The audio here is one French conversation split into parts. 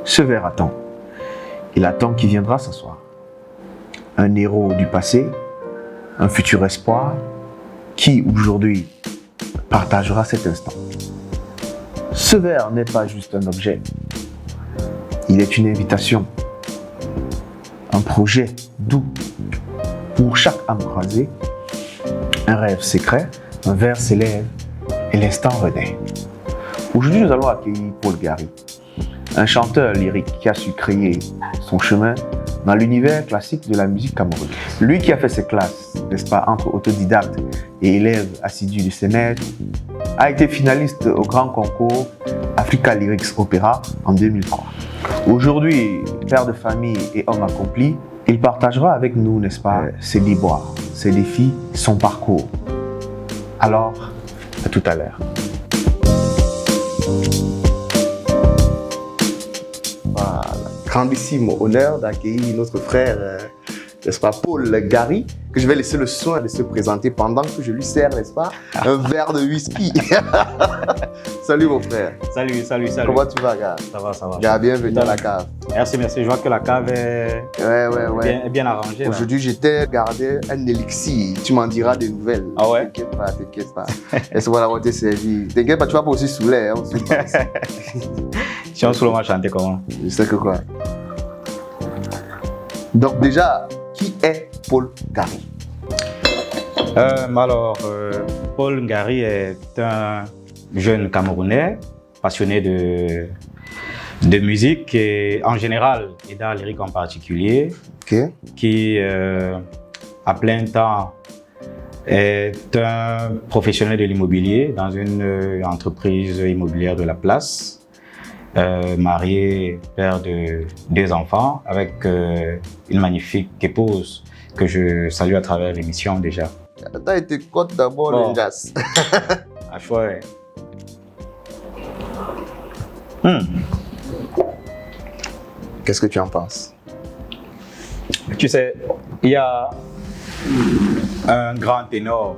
Ce verre attend. Il attend qui viendra s'asseoir. Un héros du passé, un futur espoir, qui aujourd'hui partagera cet instant. Ce verre n'est pas juste un objet. Il est une invitation, un projet doux pour chaque âme croisée, un rêve secret, un verre s'élève et l'instant renaît. Aujourd'hui, nous allons accueillir Paul Gary, un chanteur lyrique qui a su créer son chemin dans l'univers classique de la musique camerounaise. Lui qui a fait ses classes, n'est-ce pas, entre autodidacte et élève assidu de ses maîtres, a été finaliste au grand concours Africa Lyrics Opera en 2003. Aujourd'hui, père de famille et homme accompli, il partagera avec nous, n'est-ce pas, ses déboires, ses défis, son parcours. Alors, à tout à l'heure. Voilà. Grandissime honneur d'accueillir notre frère, n'est-ce pas, Paul Gary, que je vais laisser le soin de se présenter pendant que je lui sers, n'est-ce pas, un verre de whisky. Salut mon frère. Salut. Comment tu vas, gars? Ça va. Gars, bienvenue à la cave. Merci. Je vois que la cave est bien arrangée. Aujourd'hui, j'étais gardé un élixir. Tu m'en diras des nouvelles. Ah ouais? T'inquiète pas. Laisse-moi l'avoir été servi. T'inquiète pas, tu vas pas aussi saouler. Hein, Si on sous le chanter comment? Je sais que quoi. Donc déjà, qui est Paul Gary? Paul Gary est un jeune Camerounais passionné de musique et, en général et d'art lyrique en particulier, qui à plein temps est un professionnel de l'immobilier dans une entreprise immobilière de la place. Marié, père de 2 enfants, avec une magnifique épouse que je salue à travers l'émission déjà. T'as été côte d'abord, bon. le jazz. À choix. Qu'est-ce que tu en penses? Tu sais, il y a un grand ténor,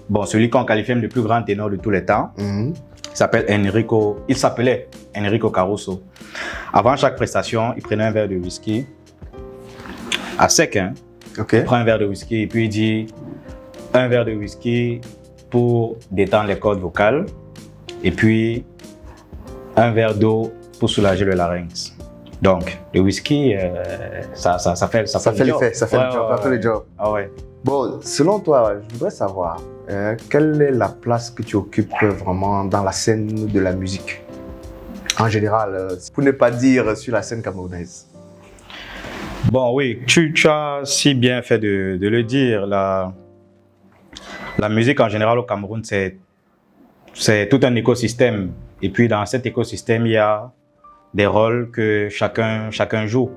bon, celui qu'on qualifie le plus grand ténor de tous les temps. Il s'appelait Enrico Caruso. Avant chaque prestation, il prenait un verre de whisky à sec. Hein? Il prend un verre de whisky et puis il dit un verre de whisky pour détendre les cordes vocales et puis un verre d'eau pour soulager le larynx. Donc, le whisky, ça fait l'effet, ça fait le job. Ah ouais. Bon, selon toi, je voudrais savoir, quelle est la place que tu occupes vraiment dans la scène de la musique? En général, pour ne pas dire sur la scène camerounaise. Bon, oui, tu as si bien fait de le dire. La musique en général au Cameroun, c'est tout un écosystème. Et puis dans cet écosystème, il y a des rôles que chacun joue.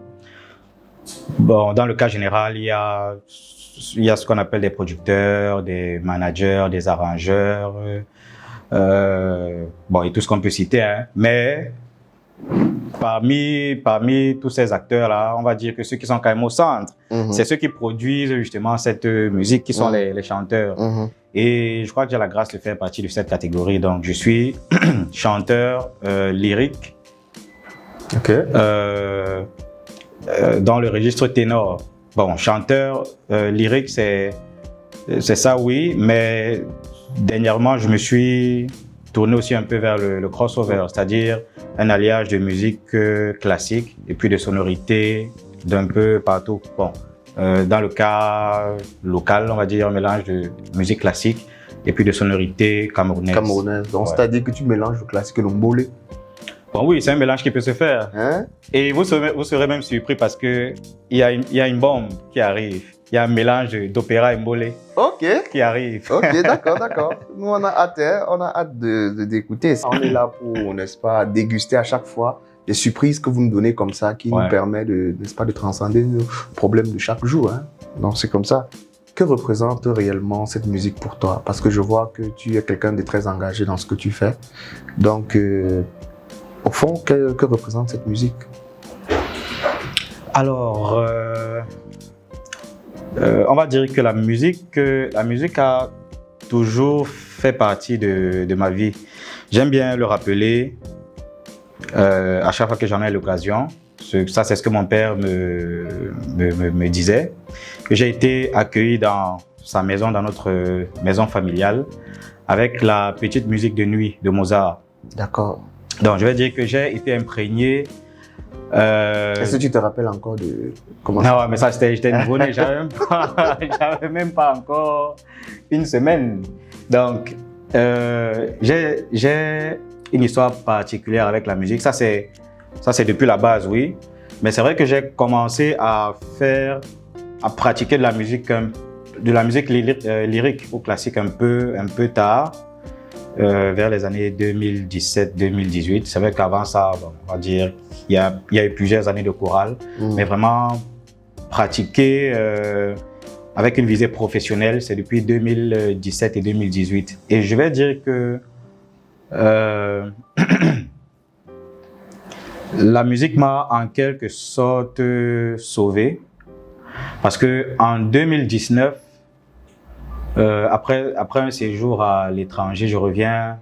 Bon, dans le cas général, il y a ce qu'on appelle des producteurs, des managers, des arrangeurs, bon, et tout ce qu'on peut citer. Hein. Mais parmi tous ces acteurs-là, on va dire que ceux qui sont quand même au centre, c'est ceux qui produisent justement cette musique, qui sont les chanteurs. Et je crois que j'ai la grâce de faire partie de cette catégorie. Donc, je suis chanteur lyrique dans le registre ténor. Bon, chanteur lyrique, c'est ça, oui, mais dernièrement, je me suis tourné aussi un peu vers le crossover, c'est-à-dire un alliage de musique classique et puis de sonorités d'un peu partout. Bon, dans le cas local, on va dire un mélange de musique classique et puis de sonorités camerounaises. Donc, c'est-à-dire que tu mélanges le classique et le mbolé. Bon, oui, c'est un mélange qui peut se faire. Hein? Et vous serez même surpris parce qu'il y a une bombe qui arrive. Il y a un mélange d'opéra et mbolé qui arrive. Ok, d'accord. Nous, on a hâte d'écouter. On est là pour, n'est-ce pas, déguster à chaque fois des surprises que vous nous donnez comme ça, qui nous permettent n'est-ce pas, de transcender nos problèmes de chaque jour. Hein? Donc, c'est comme ça. Que représente réellement cette musique pour toi? Parce que je vois que tu es quelqu'un de très engagé dans ce que tu fais. Donc, au fond, que représente cette musique? Alors, on va dire que la musique a toujours fait partie de ma vie. J'aime bien le rappeler à chaque fois que j'en ai l'occasion. Ça, c'est ce que mon père me disait. Que j'ai été accueilli dans sa maison, dans notre maison familiale, avec la petite musique de nuit de Mozart. D'accord. Donc, je vais dire que j'ai été imprégné. Est-ce que tu te rappelles encore de comment Non, mais ça, j'étais nouveau-né, j'avais même pas encore une semaine. Donc, j'ai une histoire particulière avec la musique. Ça, c'est depuis la base, oui. Mais c'est vrai que j'ai commencé à pratiquer de la musique lyrique ou classique un peu tard. Vers les années 2017-2018. C'est vrai qu'avant ça, on va dire, il y a eu plusieurs années de chorale, mais vraiment pratiquer avec une visée professionnelle, c'est depuis 2017 et 2018. Et je vais dire que la musique m'a en quelque sorte sauvé, parce que en 2019, après un séjour à l'étranger, je reviens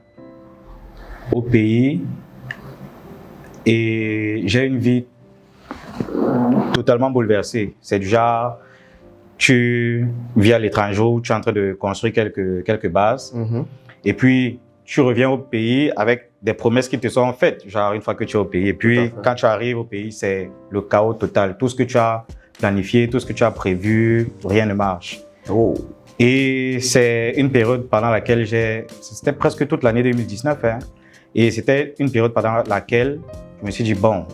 au pays et j'ai une vie totalement bouleversée. C'est du genre, tu vis à l'étranger où tu es en train de construire quelques bases et puis tu reviens au pays avec des promesses qui te sont faites, genre une fois que tu es au pays. Et puis quand tu arrives au pays, c'est le chaos total. Tout ce que tu as planifié, tout ce que tu as prévu, rien ne marche. Oh. Et c'est une période pendant laquelle c'était presque toute l'année 2019, hein, et c'était une période pendant laquelle je me suis dit, bon,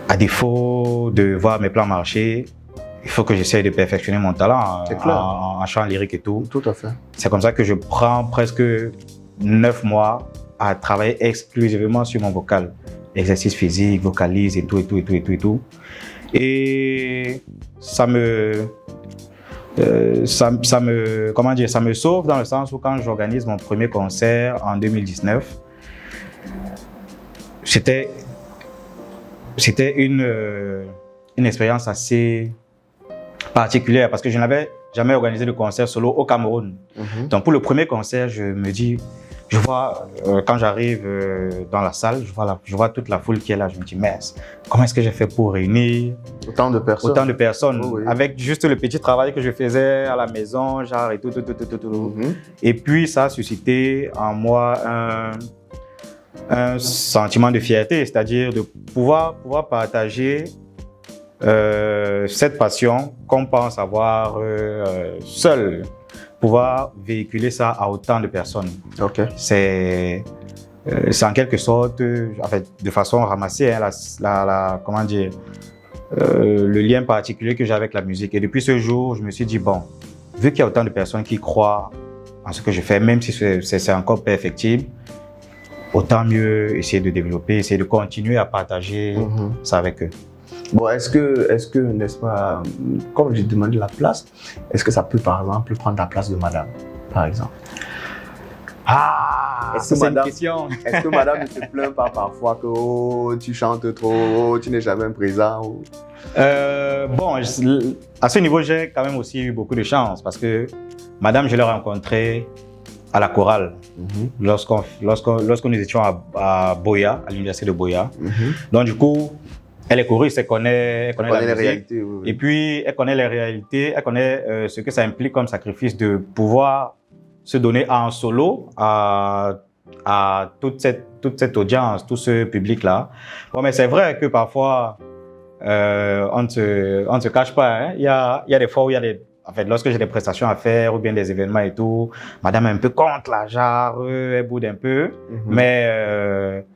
à défaut de voir mes plans marcher, il faut que j'essaie de perfectionner mon talent en chant lyrique et tout. Tout à fait. C'est comme ça que je prends presque 9 mois à travailler exclusivement sur mon vocal. Exercice physique, vocalise et tout. Et ça me sauve dans le sens où quand j'organise mon premier concert en 2019, c'était une expérience assez particulière parce que je n'avais jamais organisé de concert solo au Cameroun. Donc pour le premier concert, je me dis, je vois, quand j'arrive dans la salle, je vois toute la foule qui est là. Je me dis, mais comment est-ce que j'ai fait pour réunir autant de personnes oui. Avec juste le petit travail que je faisais à la maison, genre et tout. Et puis ça a suscité en moi un sentiment de fierté, c'est-à-dire de pouvoir partager cette passion qu'on pense avoir seul. Pouvoir véhiculer ça à autant de personnes. Okay. C'est en quelque sorte, en fait, de façon ramassée, hein, comment dire, le lien particulier que j'ai avec la musique. Et depuis ce jour, je me suis dit, bon, vu qu'il y a autant de personnes qui croient en ce que je fais, même si c'est encore perfectible, autant mieux essayer de développer, essayer de continuer à partager ça avec eux. Bon, est-ce que, n'est-ce pas, comme j'ai demandé la place, est-ce que ça peut, par exemple, prendre la place de madame, par exemple? C'est une question. Est-ce que madame ne se plaint pas parfois que oh, tu chantes trop, tu n'es jamais présent ou... Bon, à ce niveau, j'ai quand même aussi eu beaucoup de chance parce que madame, je l'ai rencontrée à la chorale lorsque nous étions à Boya, à l'université de Boya. Donc du coup, elle est choriste, elle connaît la les musique. réalités. Oui. Et puis, elle connaît les réalités, elle connaît ce que ça implique comme sacrifice de pouvoir se donner en solo à toute cette audience, tout ce public-là. Bon, mais c'est vrai que parfois, on ne se cache pas. Hein. Il y a des fois où en fait, lorsque j'ai des prestations à faire ou bien des événements et tout, madame est un peu contre la genre, elle boude un peu. Mais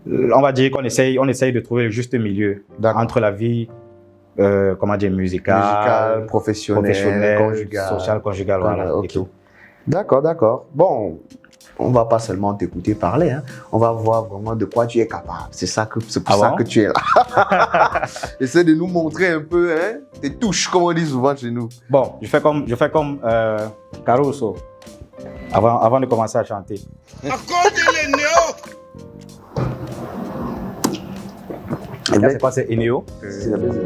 on va dire qu'on essaye de trouver le juste milieu entre la vie musicale, professionnelle, conjugale, sociale, conjugale, voilà, okay. Et tout. D'accord. Bon, on va pas seulement t'écouter parler, hein. On va voir vraiment de quoi tu es capable. C'est pour ça que tu es là. Essaie de nous montrer un peu, hein, tes touches, comme on dit souvent chez nous. Bon, je fais comme Caruso avant de commencer à chanter. C'est quoi, c'est Eneo? C'est la base.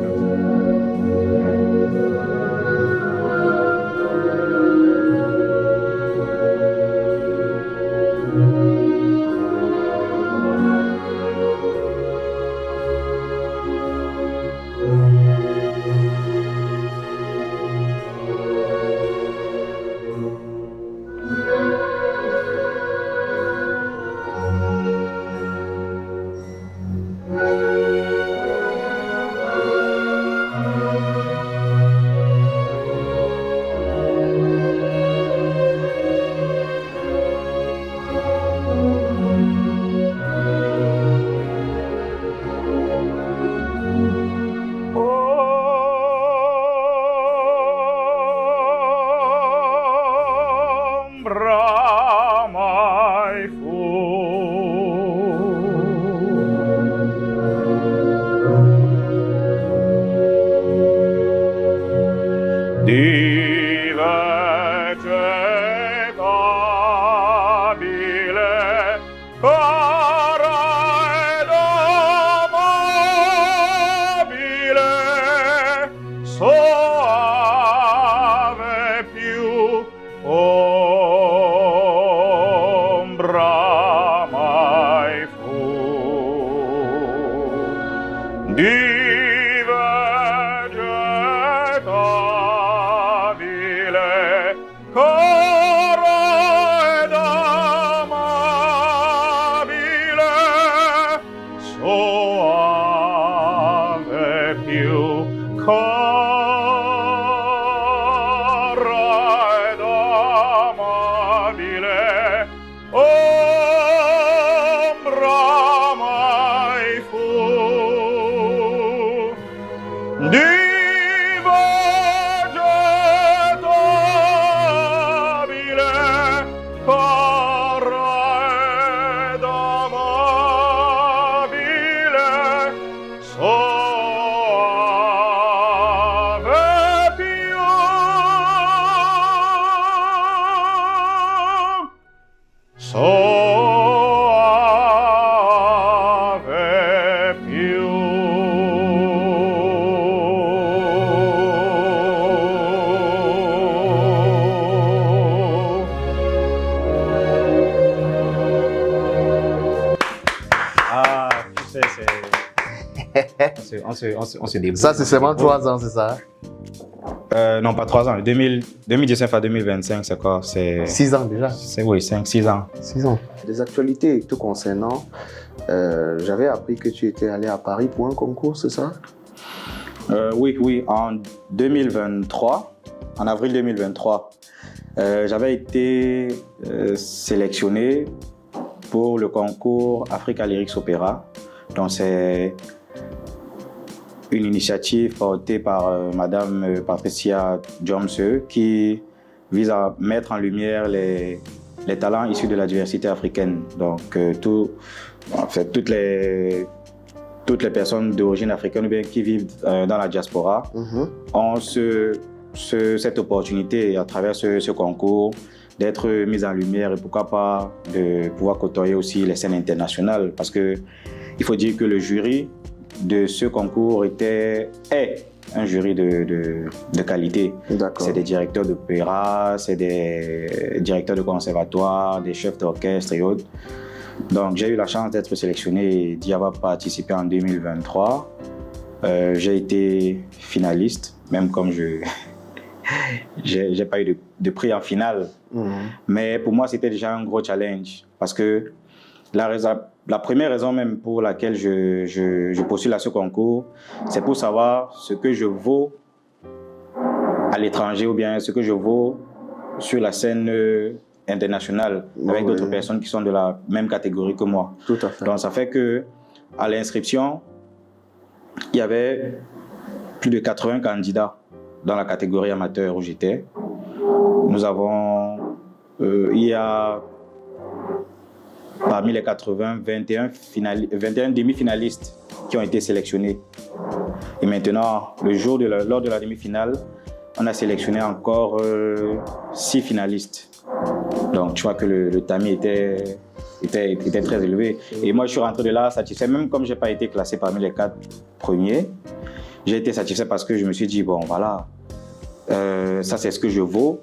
On se débrouille. Ça, c'est seulement 3 ans, c'est ça? Non, pas 3 ans. 2019 à 2025, c'est quoi? C'est 6 ans déjà? Oui, 5-6 ans. 6 ans. Des actualités te concernant, j'avais appris que tu étais allé à Paris pour un concours, c'est ça? Oui. En 2023, en avril 2023, j'avais été sélectionné pour le concours Africa Lyrics Opera. Donc, c'est une initiative portée par Madame Patricia Jones qui vise à mettre en lumière les talents issus de la diversité africaine. Donc, toutes les personnes d'origine africaine ou bien qui vivent dans la diaspora ont cette opportunité à travers ce concours d'être mises en lumière et pourquoi pas de pouvoir côtoyer aussi les scènes internationales. Parce que il faut dire que le jury de ce concours est un jury de qualité. C'est des directeurs d'opéra, c'est des directeurs de conservatoire, des chefs d'orchestre et autres. Donc j'ai eu la chance d'être sélectionné et d'y avoir participé en 2023. J'ai été finaliste, même comme j'ai pas eu de prix en finale. Mais pour moi, c'était déjà un gros challenge parce que la première raison même pour laquelle je postule à ce concours, c'est pour savoir ce que je vaux à l'étranger ou bien ce que je vaux sur la scène internationale avec d'autres personnes qui sont de la même catégorie que moi. Tout à fait. Donc ça fait que à l'inscription, il y avait plus de 80 candidats dans la catégorie amateur où j'étais. Il y a parmi les 80, 21 demi-finalistes qui ont été sélectionnés. Et maintenant, lors de la demi-finale, on a sélectionné encore 6 finalistes. Donc, tu vois que le tamis était très élevé. Et moi, je suis rentré de là satisfait. Même comme je n'ai pas été classé parmi les 4 premiers, j'ai été satisfait parce que je me suis dit, bon, voilà, ça c'est ce que je vaux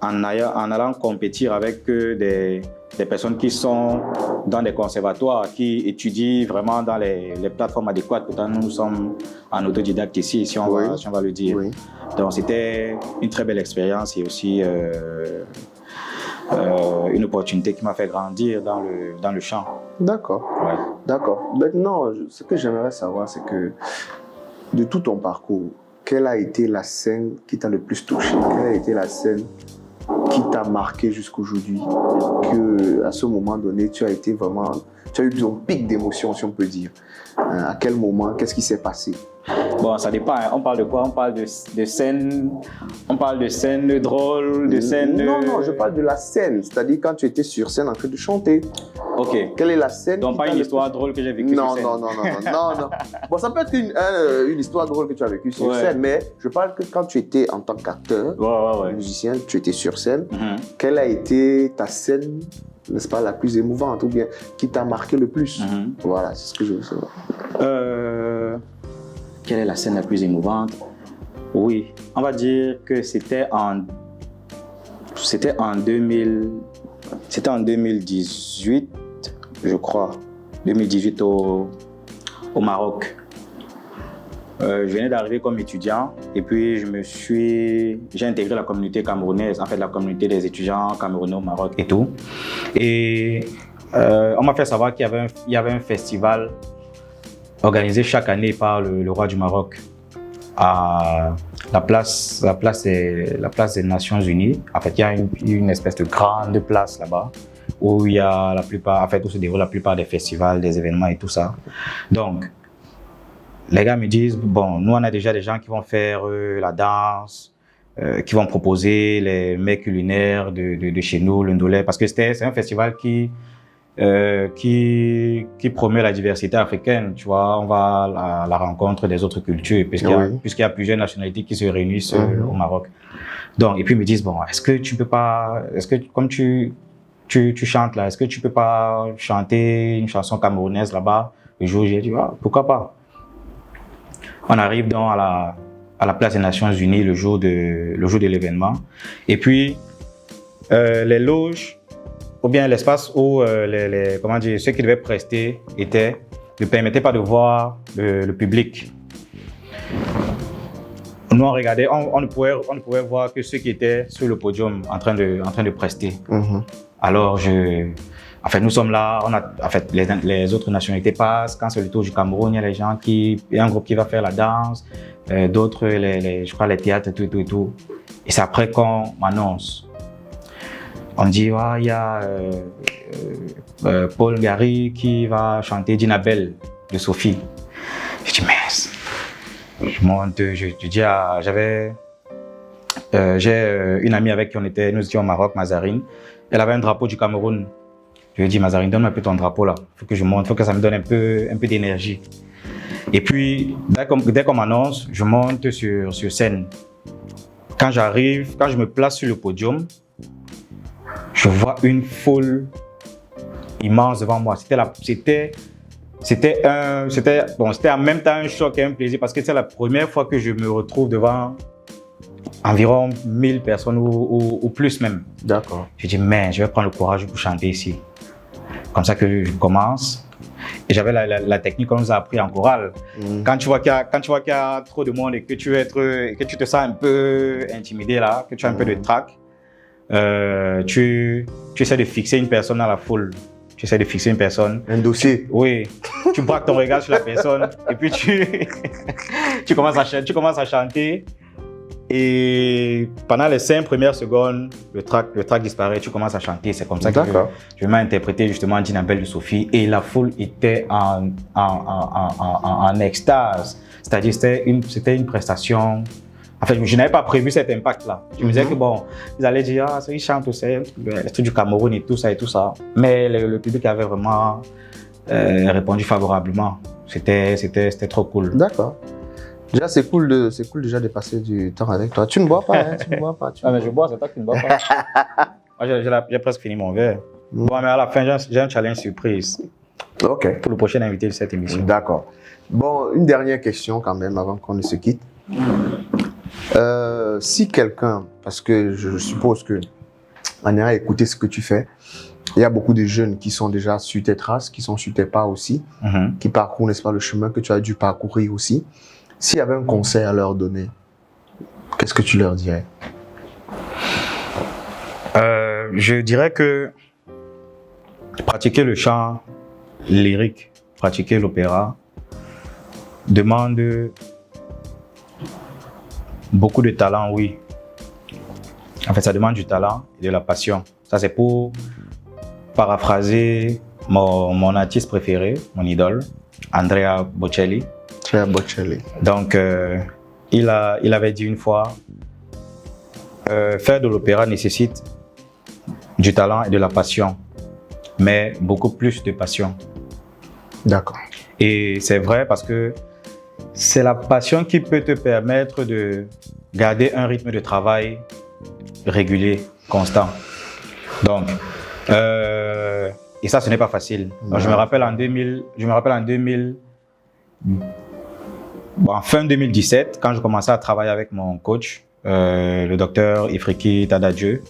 en allant compétir avec des personnes qui sont dans des conservatoires, qui étudient vraiment dans les plateformes adéquates. Pourtant, nous sommes en autodidacte ici, si on va le dire. Oui. Donc, c'était une très belle expérience et aussi une opportunité qui m'a fait grandir dans le chant. D'accord. Ouais. D'accord. Maintenant, ce que j'aimerais savoir, c'est que de tout ton parcours, quelle a été la scène qui t'a le plus touché? Quelle a été la scène qui t'a marqué jusqu'aujourd'hui, qu'à ce moment donné, tu as eu ton pic d'émotion, si on peut dire? À quel moment? Qu'est-ce qui s'est passé? Bon, ça dépend. Hein. On parle de quoi? On parle de scènes. On parle de scènes drôles, de scènes. Non, je parle de la scène. C'est-à-dire quand tu étais sur scène en train de chanter. Ok. Quelle est la scène? Donc, pas une histoire drôle que j'ai vécue sur scène. Non. Bon, ça peut être une histoire drôle que tu as vécue sur scène, mais je parle que quand tu étais en tant qu'acteur, musicien, tu étais sur scène. Quelle a été ta scène, n'est-ce pas, la plus émouvante ou bien qui t'a marqué le plus? Voilà, c'est ce que je veux savoir. Quelle est la scène la plus émouvante? Oui, on va dire que c'était en 2018, je crois. 2018 au Maroc. Je venais d'arriver comme étudiant et puis j'ai intégré la communauté camerounaise, en fait la communauté des étudiants camerounais au Maroc et tout. Et on m'a fait savoir qu'il y avait un festival organisé chaque année par le roi du Maroc à la place des Nations Unies. En fait, il y a une espèce de grande place là-bas où il y a où se déroulent la plupart des festivals, des événements et tout ça. Donc, les gars me disent, bon, nous on a déjà des gens qui vont faire la danse, qui vont proposer les mets culinaires de chez nous, le ndolé, parce que c'est un festival qui promeut la diversité africaine, tu vois, on va à la rencontre des autres cultures, puisqu'il y a plusieurs nationalités qui se réunissent au Maroc. Donc, et puis ils me disent, bon, comme tu chantes là, est-ce que tu peux pas chanter une chanson camerounaise là-bas? Le jour où j'ai dit, pourquoi pas? On arrive donc à la place des Nations Unies le jour de l'événement. Et puis, les loges, ou bien l'espace où ceux qui devaient prester ne permettaient pas de voir le public. Nous, on regardait, on ne pouvait voir que ceux qui étaient sur le podium en train de prester. Alors, nous sommes là, les autres nationalités passent. Quand c'est le tour du Cameroun, il y a un groupe qui va faire la danse, d'autres, je crois, les théâtres, tout. Et c'est après qu'on m'annonce. On dit, il y a Paul Gary qui va chanter Dinabel de Sophie. Je dis, mince. Je monte, je dis, j'ai une amie avec qui nous étions au Maroc, Mazarine. Elle avait un drapeau du Cameroun. Je lui ai dit, Mazarine, donne-moi un peu ton drapeau là. Il faut que je monte, il faut que ça me donne un peu d'énergie. Et puis, dès qu'on m'annonce, je monte sur scène. Quand je me place sur le podium, je vois une foule immense devant moi. C'était en même temps un choc et un plaisir parce que c'est la première fois que je me retrouve devant environ 1000 personnes ou plus même. D'accord. Je dis, mais je vais prendre le courage pour chanter ici. Comme ça que je commence. Et j'avais la technique qu'on nous a appris en chorale. Quand tu vois qu'il y a trop de monde et que tu te sens un peu intimidé là, que tu as un peu de trac, tu essaies de fixer une personne dans la foule. Tu essaies de fixer une personne. Un dossier. Oui. Tu braques ton regard sur la personne et puis tu commences à chanter. Et pendant les 5 premières secondes, le track disparaît, tu commences à chanter. C'est comme ça que je m'ai interprété justement Dinabel de Sophie. Et la foule était en extase. C'est-à-dire c'était une prestation. En fait, je n'avais pas prévu cet impact-là. Je me disais que bon, ils allaient dire, ils chantent, c'est le truc du Cameroun et tout ça. Mais le public avait vraiment répondu favorablement. C'était trop cool. D'accord. Déjà, c'est cool déjà de passer du temps avec toi. Tu ne bois pas, hein? Tu ne bois pas. Mais je bois, c'est toi qui ne bois pas. Moi, j'ai presque fini mon verre. Bon, mais à la fin, j'ai un challenge surprise. OK. Pour le prochain invité de cette émission. D'accord. Bon, une dernière question quand même avant qu'on ne se quitte. Si quelqu'un, parce que je suppose que en ayant écouté ce que tu fais, il y a beaucoup de jeunes qui sont déjà sur tes traces, qui sont sur tes pas aussi, qui parcourent, n'est-ce pas, le chemin que tu as dû parcourir aussi. S'il y avait un conseil à leur donner, qu'est-ce que tu leur dirais? Je dirais que pratiquer le chant lyrique, pratiquer l'opéra, demande beaucoup de talent, oui. En fait, ça demande du talent et de la passion. Ça, c'est pour paraphraser mon artiste préféré, mon idole, Andrea Bocelli. Andrea Bocelli. Donc, il avait dit une fois, faire de l'opéra nécessite du talent et de la passion, mais beaucoup plus de passion. D'accord. Et c'est vrai parce que c'est la passion qui peut te permettre de garder un rythme de travail régulier, constant. Donc, et ça, ce n'est pas facile. Donc, je me rappelle en fin 2017, quand je commençais à travailler avec mon coach, le docteur Ifriki Tadadjeu,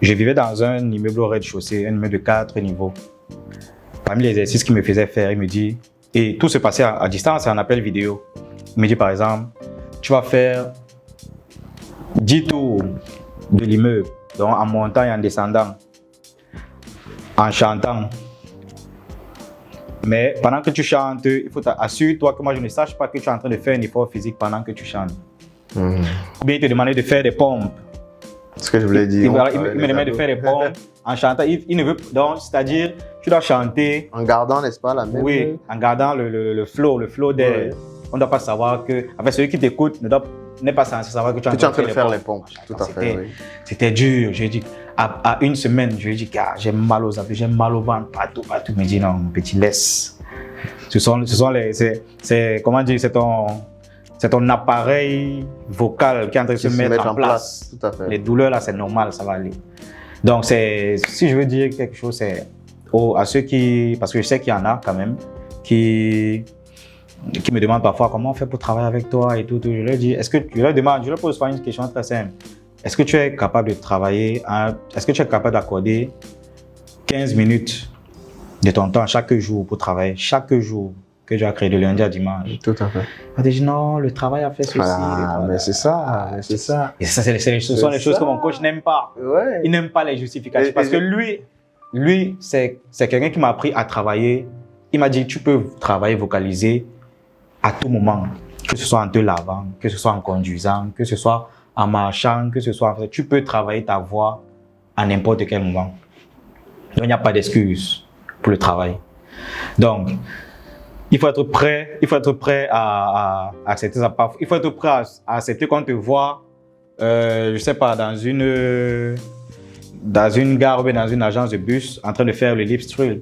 je vivais dans un immeuble au rez-de-chaussée, un immeuble de 4 niveaux. Parmi les exercices qu'il me faisait faire, il me dit, et tout se passait à distance, c'est un appel vidéo. Il me dit par exemple, tu vas faire 10 tours de l'immeuble, donc en montant et en descendant, en chantant. Mais pendant que tu chantes, il faut assure-toi que moi je ne sache pas que tu es en train de faire un effort physique pendant que tu chantes. Ou bien il te demandait de faire des pompes. Ce que je voulais dire. Il me demandait de faire des pompes en chantant. Il ne veut donc, c'est-à-dire, tu dois chanter. En gardant, n'est-ce pas, la même. Oui, en gardant le flow d'air. Oui. On ne doit pas savoir que. En fait, celui qui t'écoute n'est pas censé savoir que tu es en train de faire les pompes. Tout à fait. Oui. C'était dur. J'ai dit, à une semaine, je lui ai dit, j'ai mal aux abdos, j'ai mal au ventre, partout. Il me dit, non, mon petit, laisse. Ce sont les. Comment dire, c'est ton appareil vocal qui est en train de se mettre en place. Tout à fait. Les douleurs, là, c'est normal, ça va aller. Donc, si je veux dire quelque chose, c'est à ceux qui... Parce que je sais qu'il y en a quand même qui me demandent parfois comment on fait pour travailler avec toi et tout. Je leur dis, je leur pose souvent une question très simple. Est-ce que tu es capable de travailler, est-ce que tu es capable d'accorder 15 minutes de ton temps chaque jour pour travailler, chaque jour que tu as créé de lundi à dimanche? Tout à fait. On te dit non, le travail a fait ceci. Mais c'est ça, c'est ça. Et ça, ce sont les choses que mon coach n'aime pas. Ouais. Il n'aime pas les justificatifs. Parce que lui, c'est quelqu'un qui m'a appris à travailler. Il m'a dit, tu peux travailler, vocaliser à tout moment. Que ce soit en te lavant, que ce soit en conduisant, que ce soit en marchant, que ce soit... Tu peux travailler ta voix à n'importe quel moment. Donc, il n'y a pas d'excuse pour le travail. Donc, il faut être prêt à accepter ça. Il faut être prêt à accepter qu'on te voit, je sais pas, dans une gare ou dans une agence de bus en train de faire le lip trill.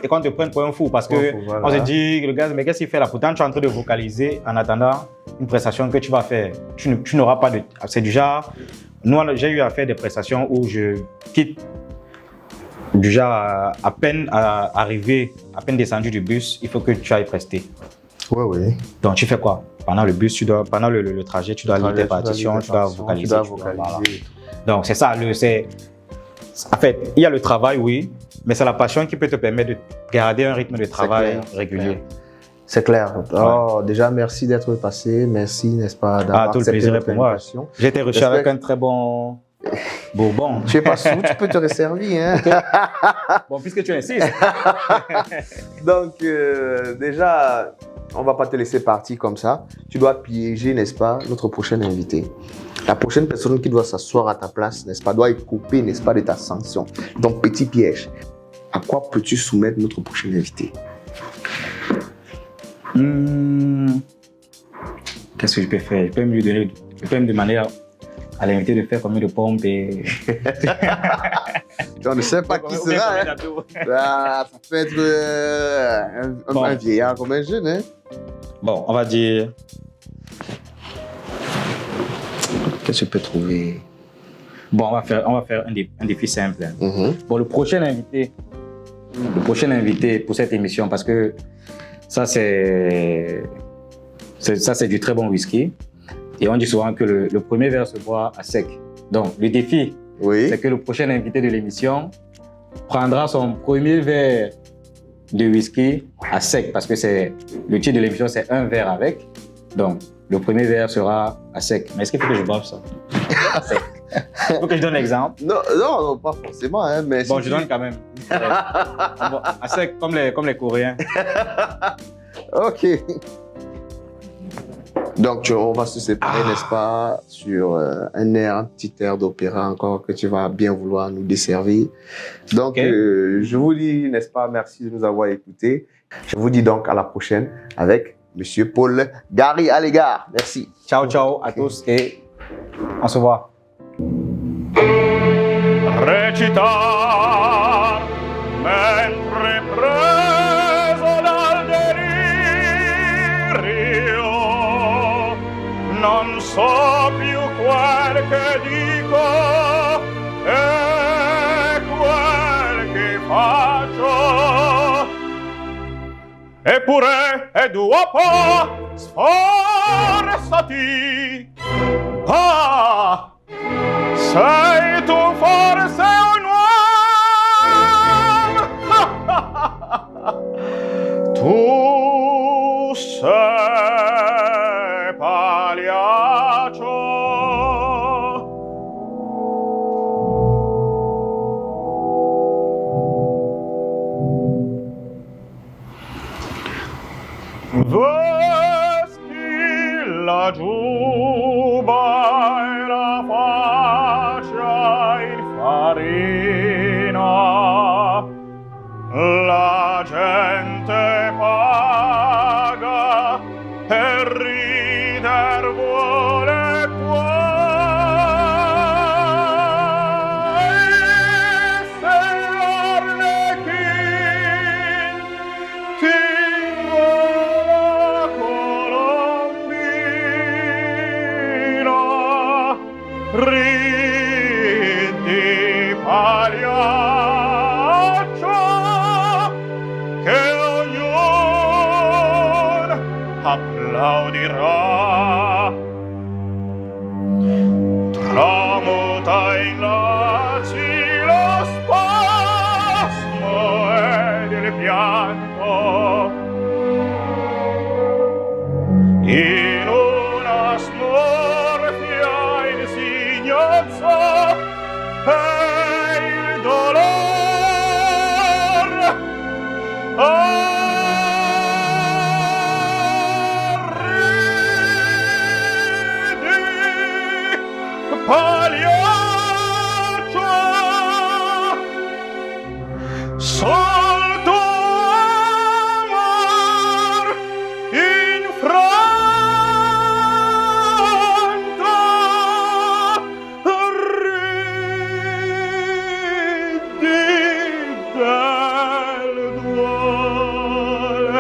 Et qu'on te prenne pour un fou parce que on se dit, le gars, mais qu'est-ce qu'il fait là? Pourtant, tu es en train de vocaliser en attendant une prestation que tu vas faire. Tu n'auras pas de... C'est du genre... Nous, j'ai eu à faire des prestations où je quitte du genre à peine arrivé, à peine descendu du bus, il faut que tu ailles prester. Oui. Donc tu fais quoi? Pendant le bus, pendant le trajet, tu dois lire tes partitions, tu dois vocaliser. Voilà. Donc c'est ça, en fait, il y a le travail, oui, mais c'est la passion qui peut te permettre de garder un rythme de travail régulier. C'est clair. Oh, déjà, merci d'être passé. Merci, n'est-ce pas, d'avoir tout le plaisir pour moi. J'ai été reçu avec un très bon... Bourbon. Tu es pas sous, tu peux te resservir. Hein? Bon, puisque tu insistes. Donc, déjà, on ne va pas te laisser partir comme ça. Tu dois piéger, n'est-ce pas, notre prochain invité. La prochaine personne qui doit s'asseoir à ta place, n'est-ce pas, doit être coupée, n'est-ce pas, de ta sanction. Donc, petit piège. À quoi peux-tu soumettre notre prochain invité? Qu'est-ce que je peux faire? Je peux me demander à l'invité de faire combien de pompes et... On ne sait pas qui sera. Hein? Ça peut être un vieillard comme un jeune. Hein? Bon, on va dire... Qu'est-ce que je peux trouver? Bon, on va faire un défi simple. Bon, le prochain invité pour cette émission, parce que ça, c'est du très bon whisky. Et on dit souvent que le premier verre se boit à sec. Donc, le défi, c'est que le prochain invité de l'émission prendra son premier verre de whisky à sec, parce que le titre de l'émission, c'est un verre avec. Donc, le premier verre sera à sec. Mais est-ce qu'il faut que je boive ça? À sec. Il faut que je donne l'exemple. Non, pas forcément. Hein, mais bon, je donne quand même. À sec, comme les Coréens. Ok. Donc, on va se séparer, n'est-ce pas, sur un petit air d'opéra encore que tu vas bien vouloir nous desservir. Donc, je vous dis, n'est-ce pas, merci de nous avoir écoutés. Je vous dis donc à la prochaine avec Monsieur Paul Gary Allégard. Merci. Ciao, ciao à tous et on se voit. Recitar mentre preso dal delirio non so più quel che dico e quel che faccio eppure è dopo sforzati sei tu forse un uomo tu sei pagliaccio vesti la giubba e la faccia in farina la gente paga e rider vuole poi se l'arlechin ti ridi pagliaccio che ognuno applaudirà tramuta in laci lo spasmo ed il pianto in una smorfia insignanza e il dolore ridi pagliaccio sol tuo amor infranto ridi del duole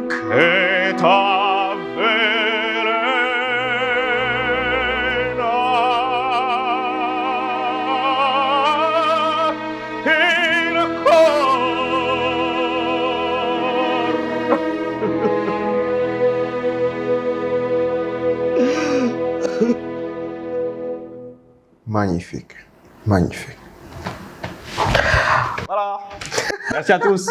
che t'avvelena il Magnifique. Magnifique. Voilà. Merci à tous.